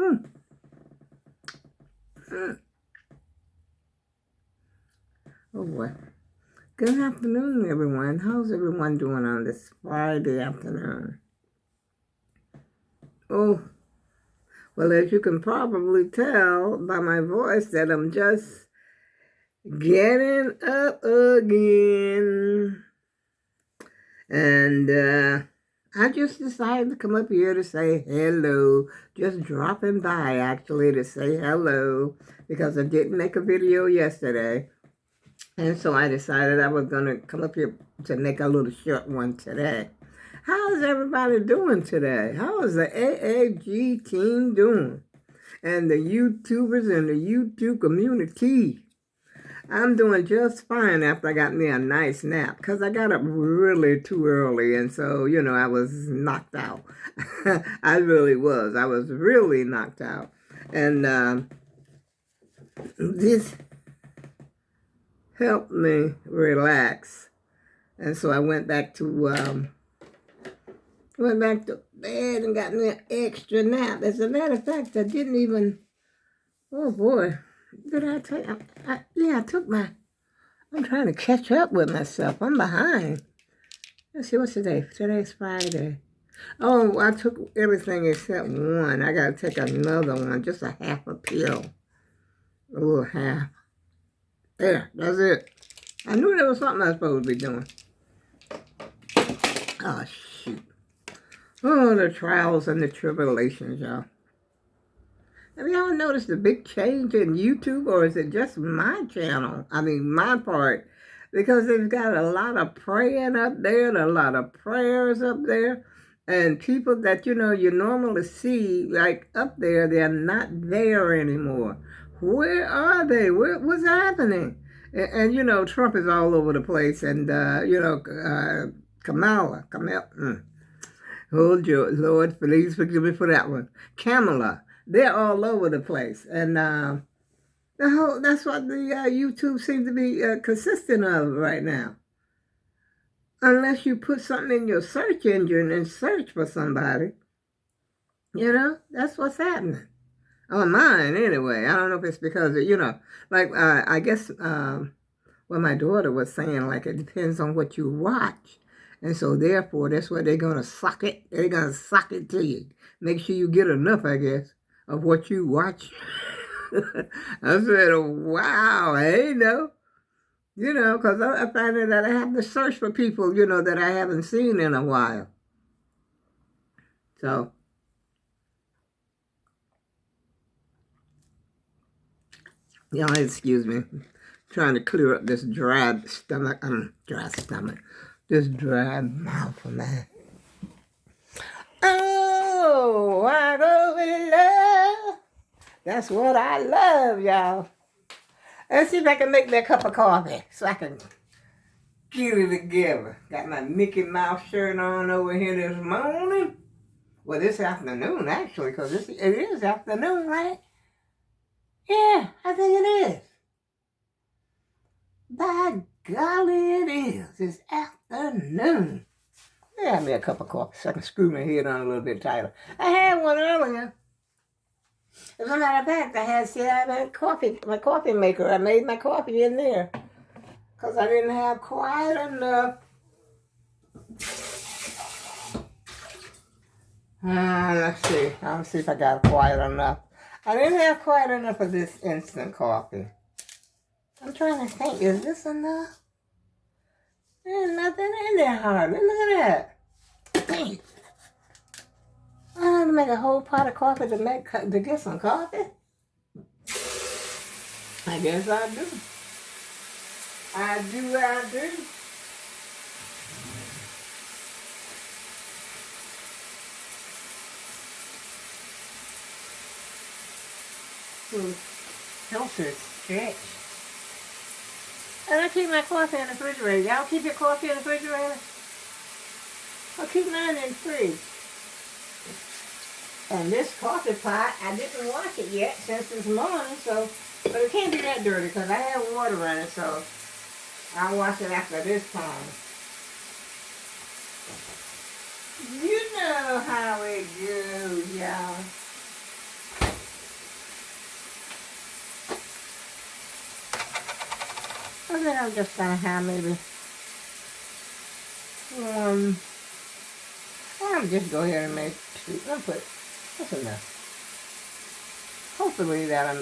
Mm. Mm. Oh boy. Good afternoon, everyone. How's everyone doing on this Friday afternoon? Oh, well, as you can probably tell by my voice that I'm just getting up again. And I just decided to come up here to say hello. Just dropping by, actually, to say hello because I didn't make a video yesterday. And so I decided I was going to come up here to make a little short one today. How is everybody doing today? How is the AAG team doing? And the YouTubers and the YouTube community? I'm doing just fine after I got me a nice nap because I got up really too early. And so, I was knocked out. I really was. I was really knocked out. And this helped me relax. And so I went back to bed and got me an extra nap. As a matter of fact, I didn't even, oh boy, did I take, I took I'm trying to catch up with myself. I'm behind. Let's see, what's today? Today's Friday. Oh, I took everything except one. I got to take another one, just a half a pill. A little half. There, that's it. I knew there was something I was supposed to be doing. Oh, shoot. Oh, the trials and the tribulations, y'all. Have y'all noticed a big change in YouTube, or is it just my channel? I mean, my part. Because they've got a lot of praying up there, and a lot of prayers up there. And people that, you normally see, like, up there, they're not there anymore. Where are they? What's happening? And Trump is all over the place. And, Kamala. Oh, Lord, please forgive me for that one. Kamala. They're all over the place. And that's what the YouTube seems to be consistent of right now. Unless you put something in your search engine and search for somebody, that's what's happening. On mine, anyway. I don't know if it's because of, like, I guess what my daughter was saying, like, it depends on what you watch. And so, therefore, that's where they're going to suck it. They're going to suck it to you. Make sure you get enough, I guess, of what you watch. I said, wow, hey, no. Because I find that I have to search for people, that I haven't seen in a while. So, excuse me. Trying to clear up this dry stomach, this dry mouth of mine. Oh, I go with love. That's what I love, y'all. Let's see if I can make me a cup of coffee so I can get it together. Got my Mickey Mouse shirt on over here this morning. Well, this afternoon, actually, because it is afternoon, right? Yeah, I think it is. By golly, it is. It's afternoon. Have me a cup of coffee so I can screw my head on a little bit tighter. I had one earlier. As a matter of fact, I had coffee, my coffee maker. I made my coffee in there because I didn't have quite enough. Let's see. I'll see if I got quite enough. I didn't have quite enough of this instant coffee. I'm trying to think, is this enough? There's nothing in there hardly. Look at that. Dang. I have to make a whole pot of coffee to get some coffee. I guess I do. I do. Helps her stretch. And I keep my coffee in the refrigerator. Y'all keep your coffee in the refrigerator? I'll keep mine in the fridge. And this coffee pot, I didn't wash it yet since this morning, but it can't be that dirty because I have water in it, so I'll wash it after this time. You know how it goes, y'all. think I'm just gonna have maybe one. I'll just go ahead and make two. I'll put that's enough. Hopefully that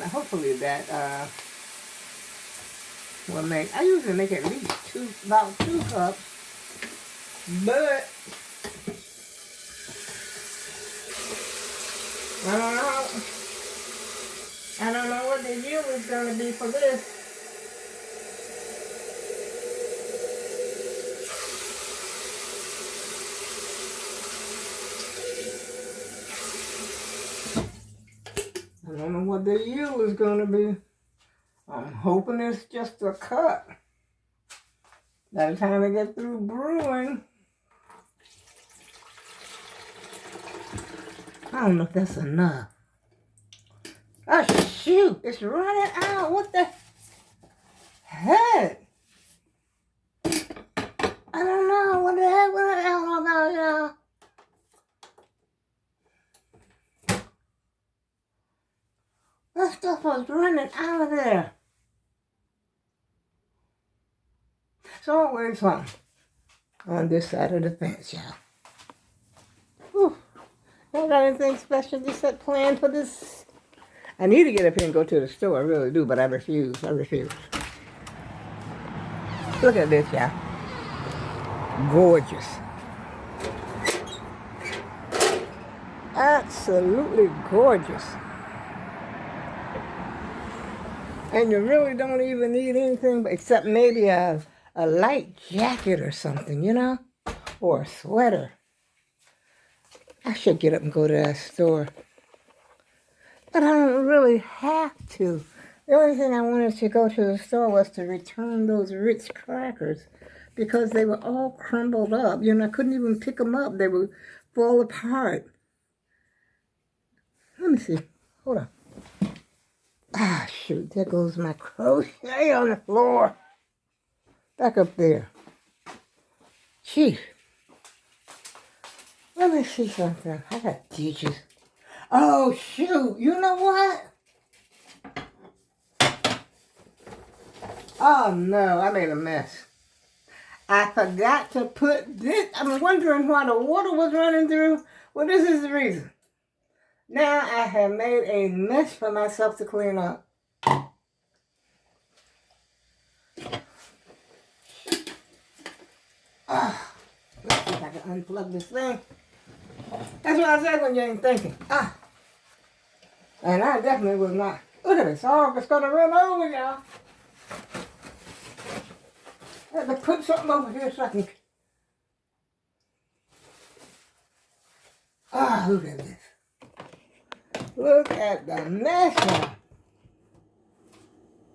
will make. I usually make at least about 2 cups, but I don't know. I don't know what the yield is gonna be for this. I don't know what the yield is gonna be. I'm hoping it's just a cup. By the time I get through brewing, I don't know if that's enough. Oh shoot, it's running out. What the heck? I don't know. What the hell about y'all? That stuff was running out of there. So always fun on this side of the fence, y'all. Whew. Y'all got anything special you set planned for this? I need to get up here and go to the store. I really do, but I refuse. Look at this, y'all. Gorgeous. Absolutely gorgeous. And you really don't even need anything except maybe a light jacket or something, you know? Or a sweater. I should get up and go to that store. But I don't really have to. The only thing I wanted to go to the store was to return those Ritz crackers because they were all crumbled up. You know, I couldn't even pick them up. They would fall apart. Let me see. Hold on. Ah, shoot. There goes my crochet on the floor. Back up there. Gee. Let me see something. I got dishes. Oh, shoot. You know what? Oh, no. I made a mess. I forgot to put this. I'm wondering why the water was running through. Well, this is the reason. Now I have made a mess for myself to clean up. Let's see if I can unplug this thing. That's what I said when you ain't thinking. And I definitely was not. Look at this. Oh, it's going to run over, y'all. I have to put something over here so I can... Look at this. Look at the mess now.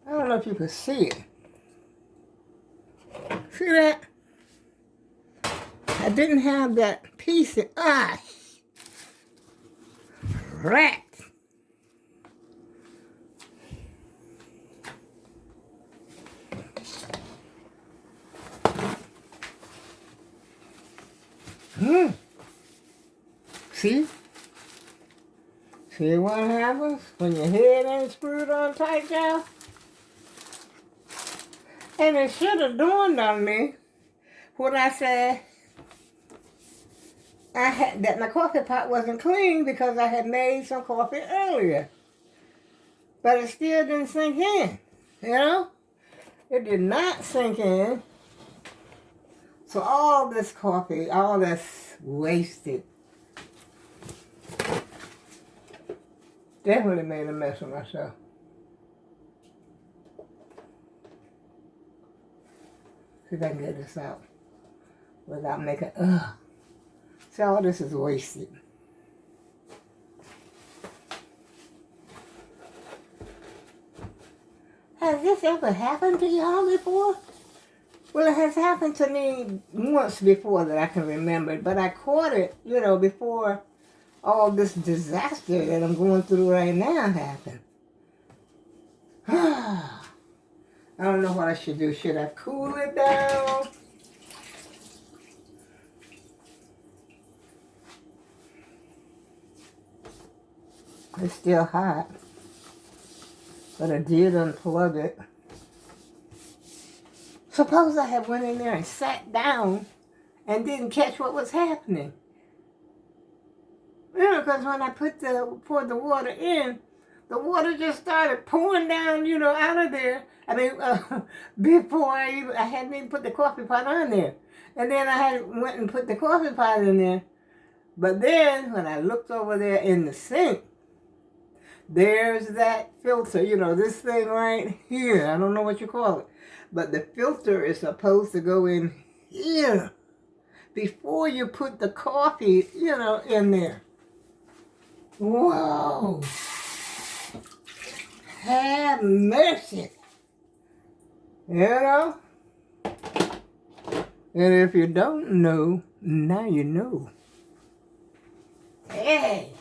I don't know if you can see it. See that? I didn't have that piece in... Rat. See? See what happens when your head ain't screwed on tight, y'all? And it should have dawned on me when I said that my coffee pot wasn't clean because I had made some coffee earlier. But it still didn't sink in, you know? It did not sink in. So all this coffee, all this wasted. Definitely made a mess of myself. See if I can get this out without making, See, all this is wasted. Has this ever happened to y'all before? Well, it has happened to me once before that I can remember, but I caught it, you know, before all this disaster that I'm going through right now happened. I don't know what I should do. Should I cool it down? It's still hot, but I did unplug it. Suppose I had went in there and sat down and didn't catch what was happening. You know, because when I poured the water in, the water just started pouring down, you know, out of there. I mean, before I hadn't even put the coffee pot on there. And then went and put the coffee pot in there. But then when I looked over there in the sink, there's that filter, you know, this thing right here. I don't know what you call it. But the filter is supposed to go in here before you put the coffee, you know, in there. Whoa. Have mercy. You know? And if you don't know, now you know. Hey.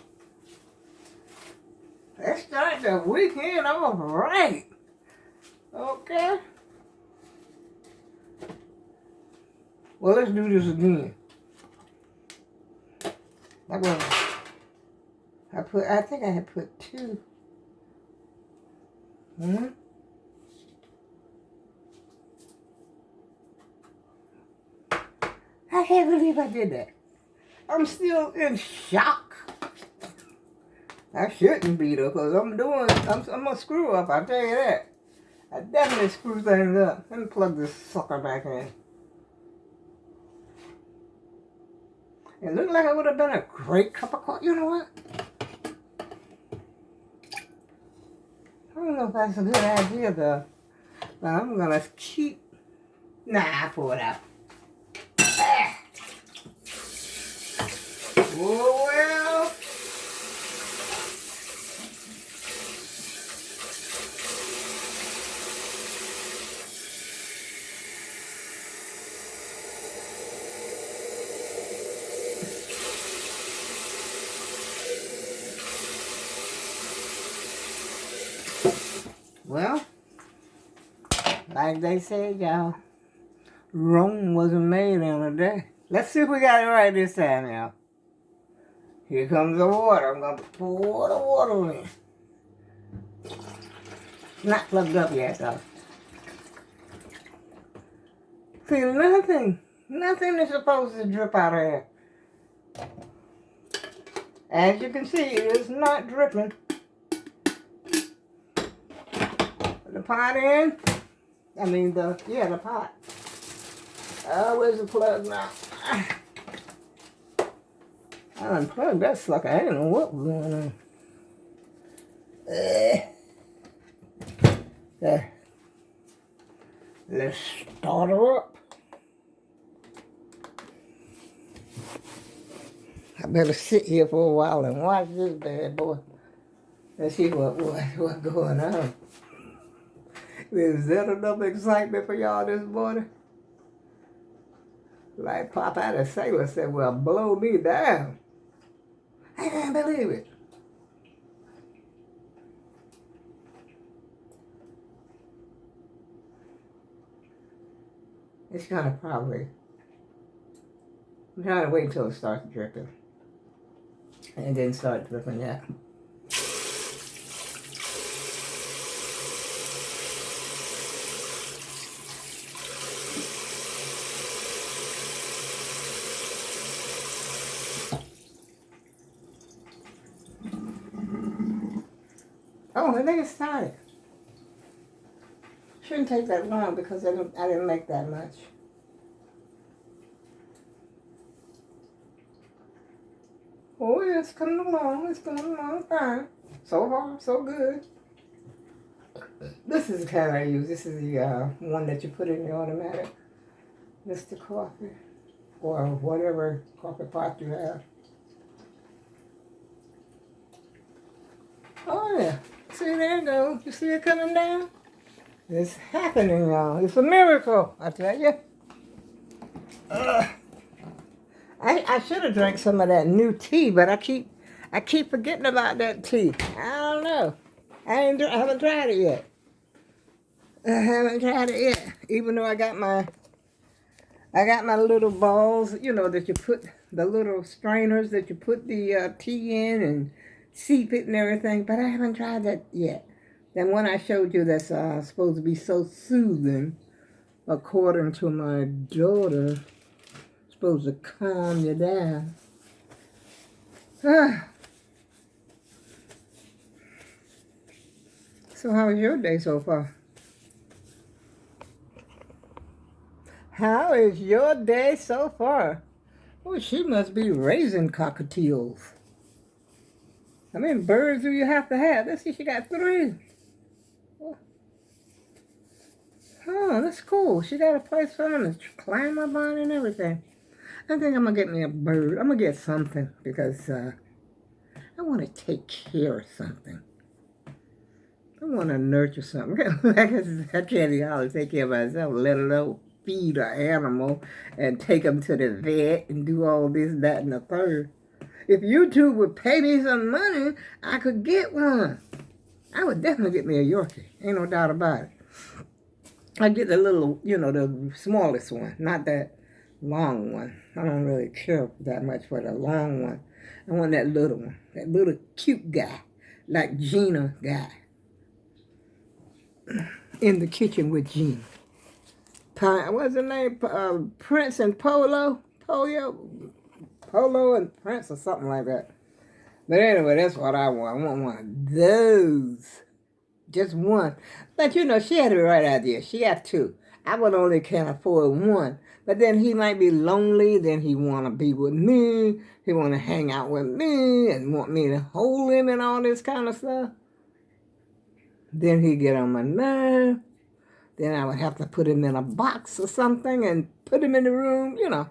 Let's start the weekend off right. Okay? Well, let's do this again. I think I had put 2. I can't believe I did that. I'm still in shock. I shouldn't be though, because I'm gonna screw up, I'll tell you that. I definitely screw things up. Let me plug this sucker back in. It looked like it would have been a great cup of coffee. You know what? I don't know if that's a good idea though. But I'm gonna keep. Nah, I pull it out. Ah. Oh well. Well, like they said, y'all, Rome wasn't made in a day. Let's see if we got it right this time, y'all. Here comes the water. I'm going to pour the water in. It's not plugged up yet, though. See, nothing is supposed to drip out of here. As you can see, it is not dripping. The pot in. I mean, the pot. Where's the plug now? I unplugged that sucker. I didn't know what was going on. There. Let's start her up. I better sit here for a while and watch this bad boy. Let's see what's going on. Is that enough excitement for y'all this morning? Like Popeye the Sailor said, well, blow me down. I can't believe it. It's gonna probably, I'm trying to wait until it starts dripping. And then start dripping out. Oh, I think it started. Shouldn't take that long because I didn't make that much. Oh, yeah, it's coming along. It's coming along fine. So far, so good. This is the kind I use. This is the one that you put in the automatic. Mr. Coffee. Or whatever coffee pot you have. Oh, yeah. See, there it goes. You see it coming down? It's happening, y'all. It's a miracle, I tell you. I should have drank some of that new tea, but I keep forgetting about that tea. I don't know. I haven't tried it yet. Even though I got my little balls, you know, that you put the little strainers that you put the tea in and seep it and everything, but I haven't tried that yet. That one I showed you that's supposed to be so soothing. according to my daughter, supposed to calm you down. So how was your day so far? How is your day so far? Oh, she must be raising cockatiels. How many birds do you have to have? Let's see, she got 3. Oh, that's cool. She got a place for them to climb up on and everything. I think I'm going to get me a bird. I'm going to get something because I want to take care of something. I want to nurture something. I can't always take care of myself, let alone feed an animal and take them to the vet and do all this, that, and the third. If YouTube would pay me some money, I could get one. I would definitely get me a Yorkie. Ain't no doubt about it. I get the little, the smallest one, not that long one. I don't really care that much for the long one. I want that little one, that little cute guy, like Gina guy. In the kitchen with Gina. What's his name? Prince and Polo and Prince or something like that. But anyway, that's what I want. I want one of those. Just one. But she had the right idea. She had 2. I would only can afford one. But then he might be lonely. Then he want to be with me. He want to hang out with me and want me to hold him and all this kind of stuff. Then he'd get on my nerve. Then I would have to put him in a box or something and put him in the room, You know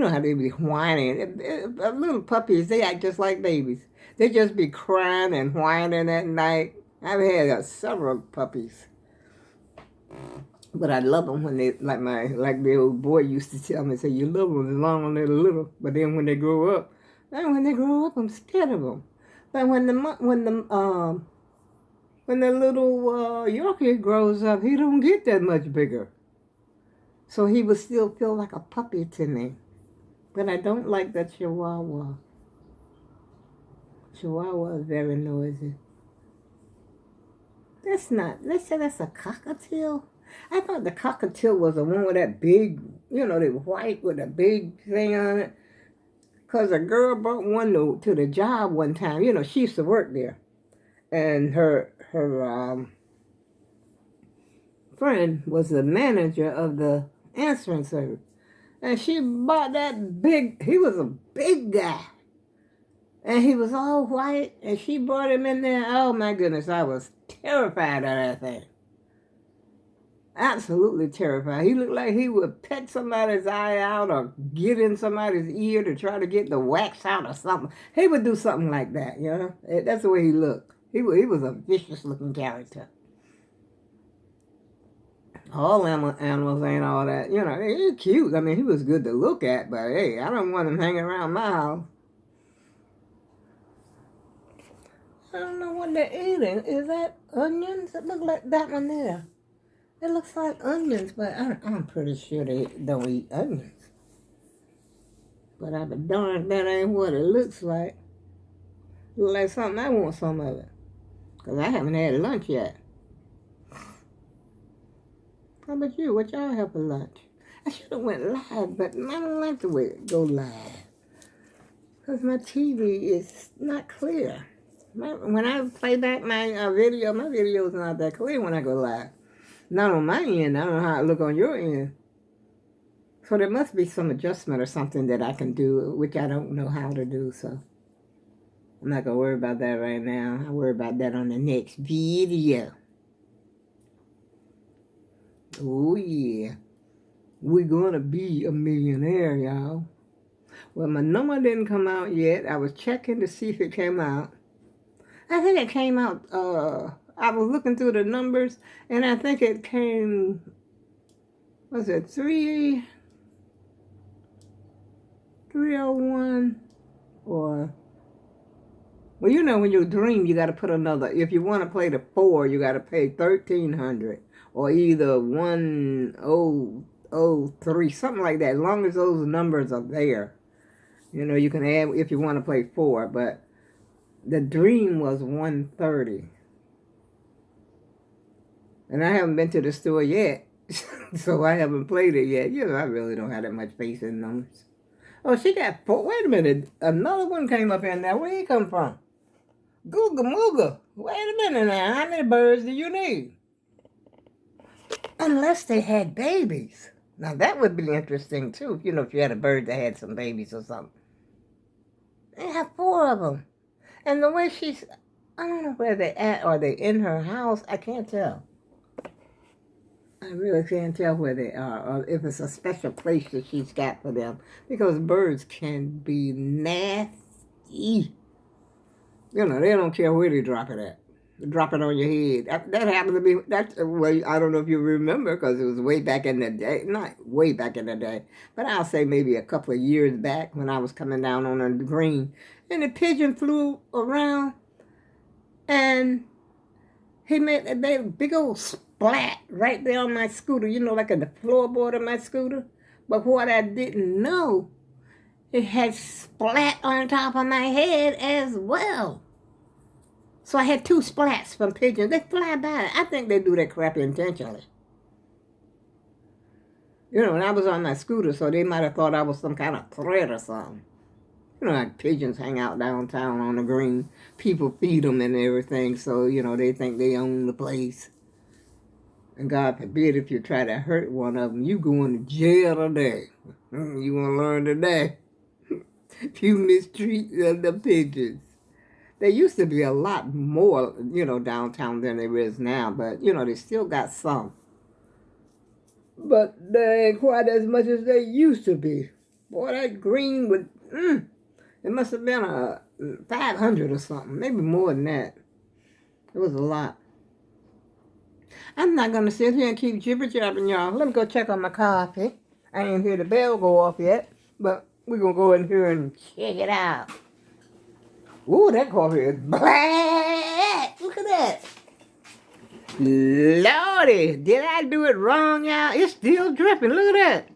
how they be whining. Little puppies, they act just like babies. They just be crying and whining at night. I've had several puppies. But I love them when they, like the old boy used to tell me, say, you love them as long as they're little. But then when they grow up, I'm scared of them. But when the little Yorkie grows up, he don't get that much bigger. So he would still feel like a puppy to me. But I don't like that Chihuahua. Chihuahua is very noisy. Let's say that's a cockatiel. I thought the cockatiel was the one with that big, the white with a big thing on it. Because a girl brought one to the job one time. She used to work there. And her friend was the manager of the answering service. And she bought that he was a big guy. And he was all white. And she brought him in there. Oh my goodness, I was terrified of that thing. Absolutely terrified. He looked like he would pet somebody's eye out or get in somebody's ear to try to get the wax out or something. He would do something like that, That's the way he looked. He was a vicious-looking character. All animals ain't all that. He's cute. I mean, he was good to look at, but hey, I don't want him hanging around my house. I don't know what they're eating. Is that onions? It looks like that one there. It looks like onions, but I'm pretty sure they don't eat onions. But I be darned that ain't what it looks like. Look like something, I want some of it. Because I haven't had lunch yet. How about you? What y'all have for lunch? I should have went live, but I don't like the way it go live. Because my TV is not clear. When I play back my video is not that clear when I go live. Not on my end. I don't know how it look on your end. So there must be some adjustment or something that I can do, which I don't know how to do, so I'm not going to worry about that right now. I'll worry about that on the next video. Oh, yeah. We're going to be a millionaire, y'all. Well, my number didn't come out yet. I was checking to see if it came out. I think it came out, I was looking through the numbers, and I think it came, was it 301 or, well, when you dream, you got to put another, if you want to play the 4, you got to pay 1,300 or either 1003, something like that. As long as those numbers are there, you can add if you want to play 4, but the dream was 130. And I haven't been to the store yet, so I haven't played it yet. You know, I really don't have that much faith in numbers. Oh, she got four. Wait a minute. Another one came up in there. Where he come from? Googa Mooga. Wait a minute now. How many birds do you need? Unless they had babies. Now, that would be interesting, too. You know, if you had a bird that had some babies or something. They have four of them. And the way she's, I don't know where they're at. Are they in her house? I can't tell. I really can't tell where they are or if it's a special place that she's got for them. Because birds can be nasty. You know, they don't care where they drop it at. Drop it on your head. That happened to me. That's well, I don't know if you remember because it was way back in the day. Not way back in the day, but I'll say maybe a couple of years back when I was coming down on the green. And the pigeon flew around and he made a big old splat right there on my scooter, you know, like on the floorboard of my scooter. But what I didn't know, it had splat on top of my head as well. So I had two splats from pigeons. They fly by. I think they do that crap intentionally. You know, and I was on my scooter, so they might have thought I was some kind of threat or something. You know, like pigeons hang out downtown on the green. People feed them and everything, so, you know, they think they own the place. And God forbid if you try to hurt one of them, you going to jail today. You want to learn today. If you mistreat the pigeons. There used to be a lot more, you know, downtown than there is now, but, you know, they still got some. But they ain't quite as much as they used to be. Boy, that green would, it must have been a 500 or something, maybe more than that. It was a lot. I'm not going to sit here and keep jibber-jabbing, y'all. Let me go check on my coffee. I ain't hear the bell go off yet, but we're going to go in here and check it out. Ooh, that coffee is black. Look at that. Lordy, did I do it wrong, y'all? It's still dripping. Look at that.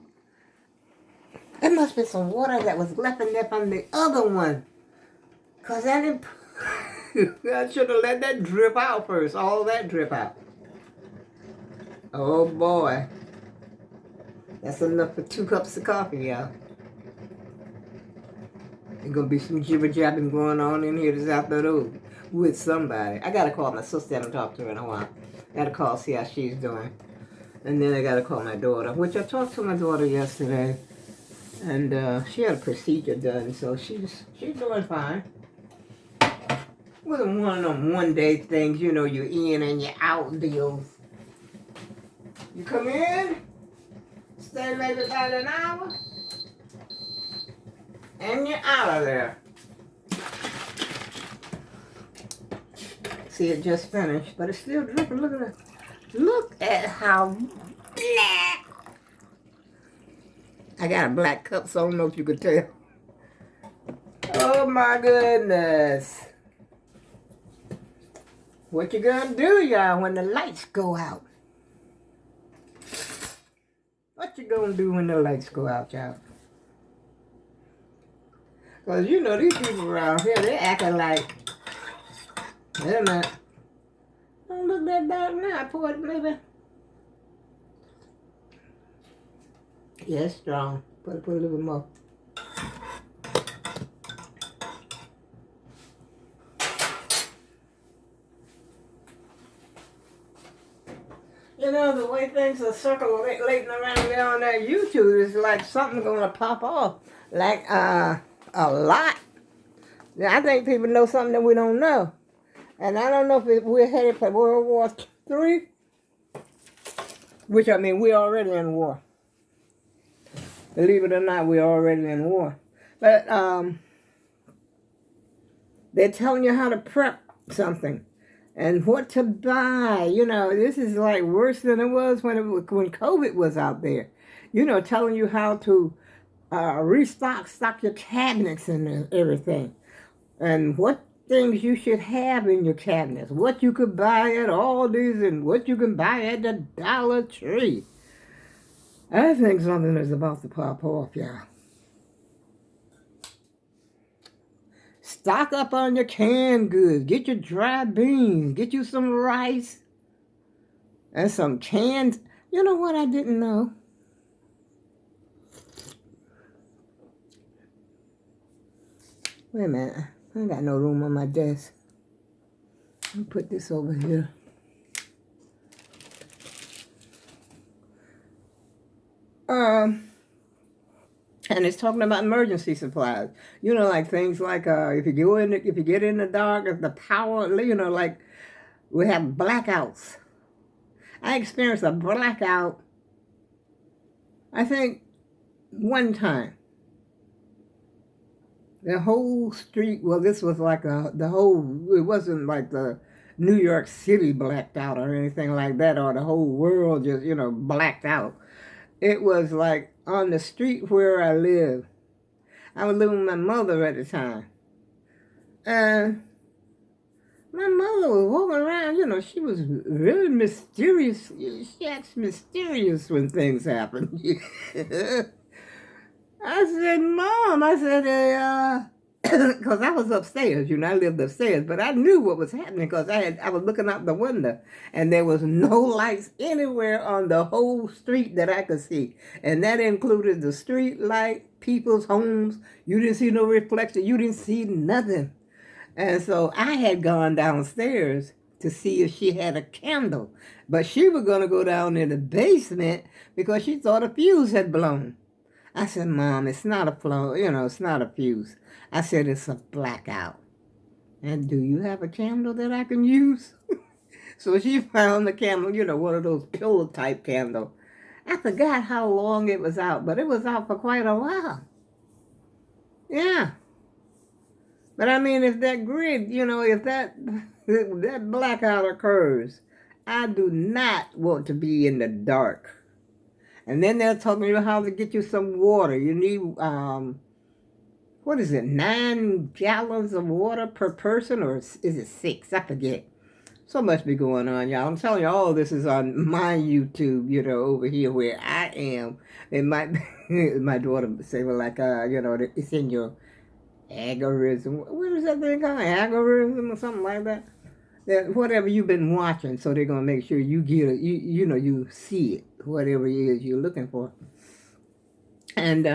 There must be some water that was left in there from the other one. Because I didn't... I should have let that drip out first. All that drip out. Oh, boy. That's enough for 2 cups of coffee, y'all. There's going to be some jibber-jabbing going on in here this afternoon with somebody. I got to call my sister and talk to her in a while. I got to call, see how she's doing. And then I got to call my daughter, which I talked to my daughter yesterday. And she had a procedure done, so she's doing fine. Wasn't one of them one-day things, you know, you're in and you're out deals. You come in, stay maybe about an hour, and you're out of there. See, it just finished, but it's still dripping. Look at that. Look at how black. I got a black cup, so I don't know if you could tell. Oh my goodness. What you gonna do, y'all, when the lights go out? What you gonna do when the lights go out, y'all? Because, you know, these people around here, they acting like they're not. Don't look that bad now. I poured maybe. Yeah, it's strong. Put a little bit more. You know, the way things are circulating around there on that YouTube is like something going to pop off. Like a lot. Now, I think people know something that we don't know. And I don't know if we're headed for World War III. Which, I mean, we're already in war. Believe it or not, we're already in war. But they're telling you how to prep something. And what to buy. You know, this is like worse than it was when COVID was out there. You know, telling you how to stock your cabinets and everything. And what things you should have in your cabinets. What you could buy at Aldi's and what you can buy at the Dollar Tree. I think something is about to pop off, y'all. Stock up on your canned goods. Get your dry beans. Get you some rice. And some cans. You know what I didn't know? Wait a minute. I ain't got no room on my desk. I'll put this over here. And it's talking about emergency supplies. You know, like things like if you get in the dark, if the power, like we have blackouts. I experienced a blackout, I think, one time. The whole street, well, this was like it wasn't like the New York City blacked out or anything like that, or the whole world just, blacked out. It was like on the street where I lived. I was living with my mother at the time. And my mother was walking around, she was really mysterious. She acts mysterious when things happen. I said, Mom, because I was upstairs, I lived upstairs, but I knew what was happening because I was looking out the window and there was no lights anywhere on the whole street that I could see. And that included the street light, people's homes. You didn't see no reflection. You didn't see nothing. And so I had gone downstairs to see if she had a candle, but she was going to go down in the basement because she thought a fuse had blown. I said, Mom, it's not a flow, it's not a fuse. I said, it's a blackout. And do you have a candle that I can use? So she found the candle, one of those pillow type candles. I forgot how long it was out, but it was out for quite a while. Yeah. But I mean, if that grid, if that blackout occurs, I do not want to be in the dark. And then they'll tell me how to get you some water. You need, 9 gallons of water per person, or is it 6? I forget. So much be going on, y'all. I'm telling you, all this is on my YouTube, over here where I am. It might, my daughter say, well, like, it's in your algorithm. What is that thing called? Algorithm or something like that? That whatever you've been watching, so they're gonna make sure you get it. You see it, whatever it is you're looking for, and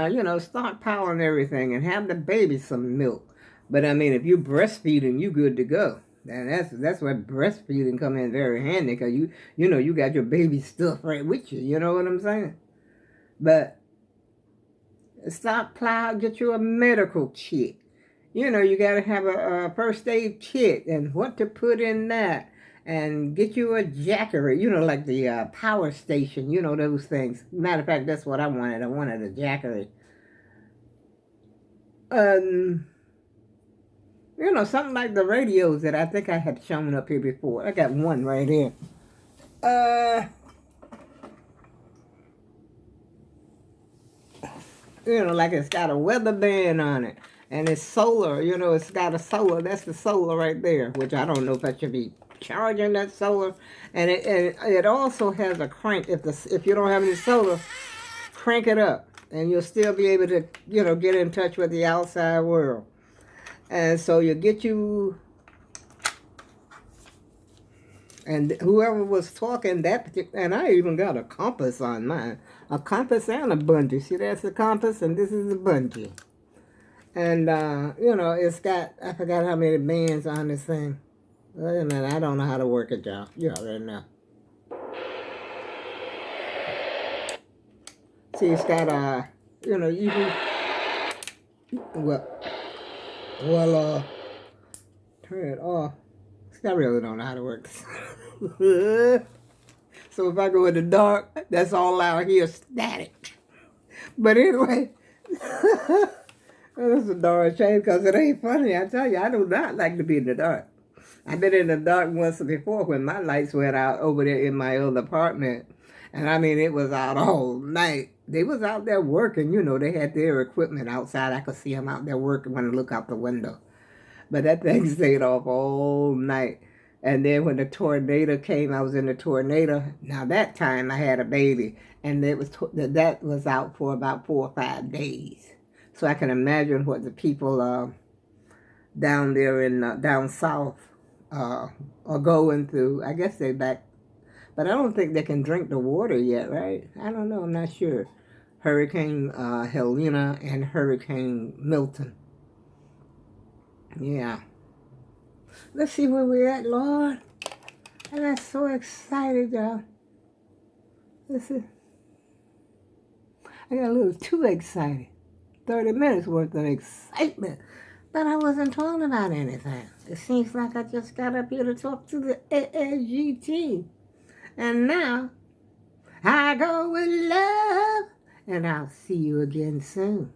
start powering everything and have the baby some milk. But I mean, if you're breastfeeding, you good to go. And that's where breastfeeding come in very handy, because you got your baby stuff right with you. You know what I'm saying? But get you a medical kit. You got to have a first aid kit and what to put in that. And get you a jackery, like the power station, those things. Matter of fact, that's what I wanted. I wanted a jackery. Something like the radios that I think I had shown up here before. I got one right here. Like it's got a weather band on it. And it's solar, it's got a solar. That's the solar right there, which I don't know if I should be charging that solar. And it also has a crank. If you don't have any solar, crank it up, and you'll still be able to, get in touch with the outside world. And so you get you, and whoever was talking and I even got a compass on mine. A compass and a bungee. See, that's the compass, and this is the bungee. And, it's got, I forgot how many bands on this thing. Wait a minute, I don't know how to work it, y'all. You already know. See, it's got, you can, turn it off. I really don't know how to work this. So if I go in the dark, that's all out here, static. But anyway, that's a darn shame, because it ain't funny. I tell you, I do not like to be in the dark. I've been in the dark once before when my lights went out over there in my old apartment. And I mean, it was out all night. They was out there working, they had their equipment outside. I could see them out there working when I look out the window. But that thing stayed off all night. And then when the tornado came, I was in the tornado. Now that time I had a baby, and that was out for about 4 or 5 days. So I can imagine what the people down there in down south are going through. I guess they back But I don't think they can drink the water yet, right? I don't know. I'm not sure. Hurricane Helena and Hurricane Milton. Yeah. Let's see where we're at, Lord. And I'm so excited, y'all. Listen, I got a little too excited. 30 minutes worth of excitement. But I wasn't talking about anything. It seems like I just got up here to talk to the ASGT. And now, I go with love. And I'll see you again soon.